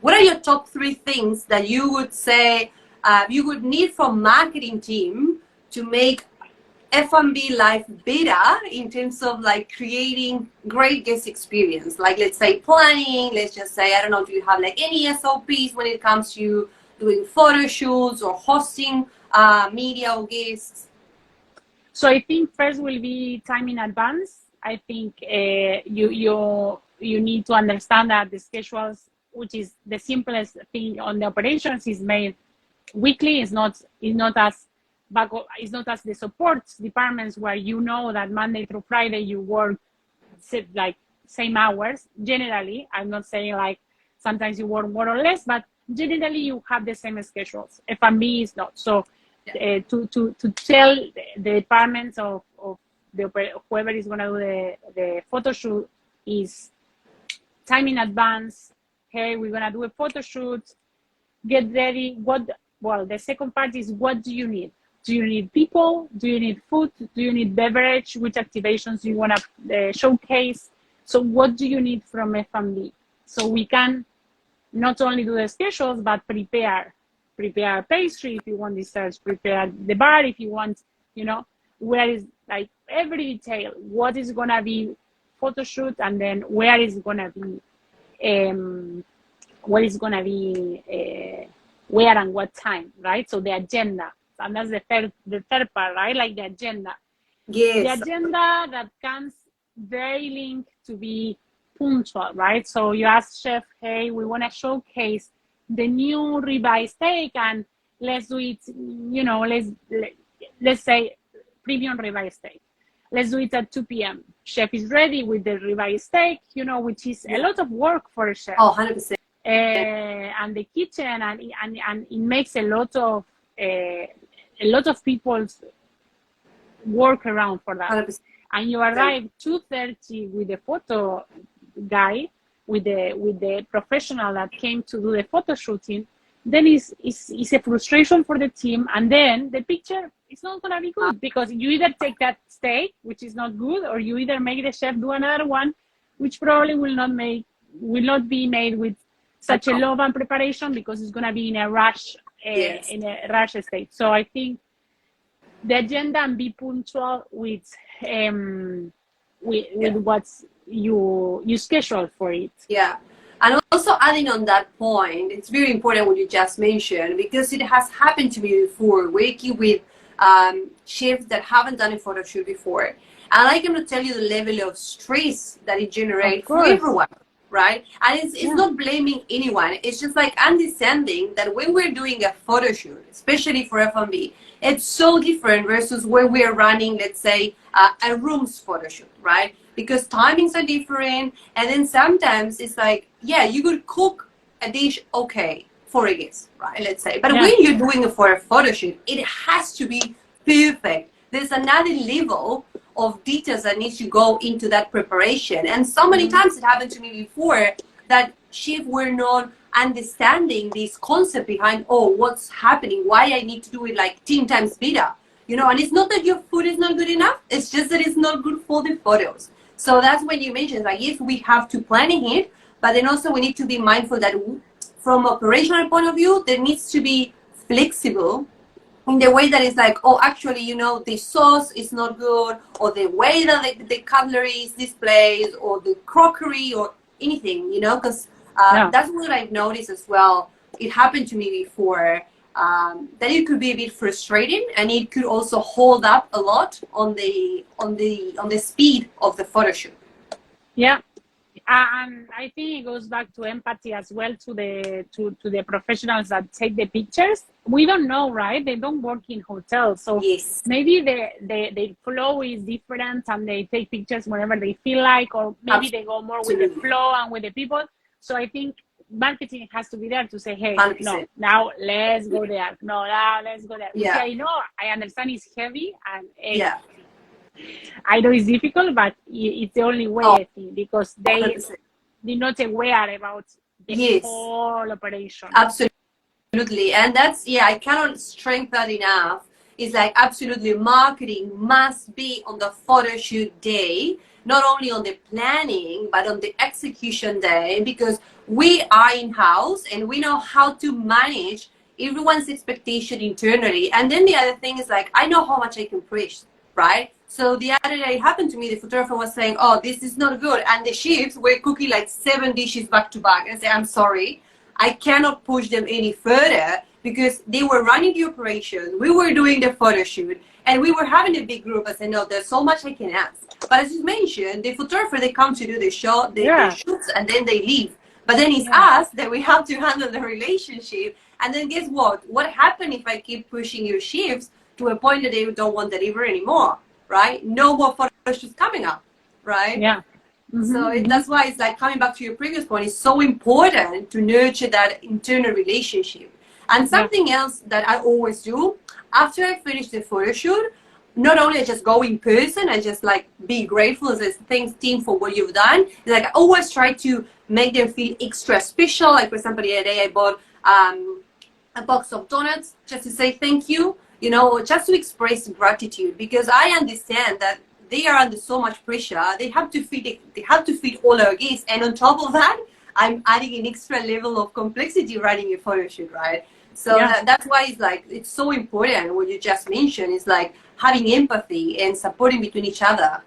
What are your top 3 things that you would say you would need from marketing team to make F&B life better in terms of like creating great guest experience? Like, let's say planning, let's just say, I don't know, do you have like any SOPs when it comes to doing photo shoots or hosting media or guests? So I think first will be time in advance. I think you need to understand that the schedules, which is the simplest thing on the operations, is made weekly. It's not as the support departments where you know that Monday through Friday you work like same hours. Generally, I'm not saying like sometimes you work more or less, but generally you have the same schedules. F&B is not. So to tell the departments of whoever is going to do the photo shoot is time in advance. Hey, we're going to do a photo shoot. Get ready. The second part is, what do you need? Do you need people? Do you need food? Do you need beverage? Which activations do you want to showcase? So what do you need from F&B? So we can not only do the schedules, but prepare pastry if you want desserts, prepare the bar if you want, where is like every detail, what is going to be photo shoot, and then where is going to be, where and what time, right? So the agenda. And that's the third part, right? Like the agenda. Yes. The agenda that comes very linked to be punctual, right? So you ask chef, hey, we want to showcase the new ribeye steak, and let's do it, let's say premium ribeye steak. Let's do it at 2 p.m. Chef is ready with the ribeye steak, which is a lot of work for a chef. Oh, 100%. And the kitchen, and it makes a lot of people's work around for that. 100%. And you arrive 2:30 with the photo guy, with the professional that came to do the photo shooting, then it's a frustration for the team, and then the picture is not gonna be good, because you either take that steak, which is not good, or you either make the chef do another one, which probably will not be made with such a love and preparation, because it's gonna be in a rush state. So I think the agenda, and be punctual with what's you schedule for it. Yeah. And also adding on that point, it's very important what you just mentioned, because it has happened to me before, working with chefs that haven't done a photo shoot before. And I cannot tell you the level of stress that it generates for everyone, right? And it's not blaming anyone. It's just like understanding that when we're doing a photo shoot, especially for F&B, it's so different versus when we're running, let's say, a room's photo shoot, right? Because timings are different, and then sometimes it's like, you could cook a dish okay for a guest, right? Let's say, but when you're doing it for a photo shoot, it has to be perfect. There's another level of details that needs to go into that preparation, and so many times it happened to me before that chefs were not understanding this concept behind, what's happening, why I need to do it like 10 times better, and it's not that your food is not good enough, it's just that it's not good for the photos. So that's when you mentioned, like, yes, we have to plan ahead, but then also we need to be mindful that from operational point of view, there needs to be flexible in the way that it's like, actually, the sauce is not good, or the way that the cutlery is displayed, or the crockery, or anything, because that's what I've noticed as well. It happened to me before, that it could be a bit frustrating, and it could also hold up a lot on the speed of the photo shoot. Yeah. And I think it goes back to empathy as well, to the professionals that take the pictures. We don't know, right? They don't work in hotels, so maybe the flow is different, and they take pictures whenever they feel like, or maybe they go more with the flow and with the people. So I think marketing has to be there to say, hey, 100%. no, now let's go there. No, now let's go there. Yeah. I know, I understand it's heavy, and I know it's difficult, but it's the only way, I think, because they're not aware about the whole operation. Absolutely. And that's, I cannot strengthen that enough. It's like, absolutely, marketing must be on the photo shoot day, not only on the planning, but on the execution day, because we are in-house and we know how to manage everyone's expectation internally. And then the other thing is like, I know how much I can push, right? So the other day it happened to me, the photographer was saying, oh, this is not good. And the chefs were cooking like 7 dishes back to back. And I say, I'm sorry, I cannot push them any further because they were running the operation. We were doing the photo shoot and we were having a big group. I said, no, there's so much I can ask. But as you mentioned, the photographer, they come to do the show, the shoots, and then they leave. But then it's us that we have to handle the relationship. And then guess what? What happens if I keep pushing your shifts to a point that they don't want to deliver anymore, right? No more photo shoots coming up, right? Yeah. So that's why it's like coming back to your previous point, it's so important to nurture that internal relationship. And something else that I always do, after I finish the photo shoot, not only I just go in person and just like be grateful as a thanks team for what you've done, like I always try to make them feel extra special. Like for example, the other day I bought a box of donuts just to say thank you, you know, just to express gratitude, because I understand that they are under so much pressure. They have to feed all our guests, and on top of that, I'm adding an extra level of complexity running a photo shoot, right? So that's why it's like it's so important what you just mentioned. Is like having empathy and supporting between each other.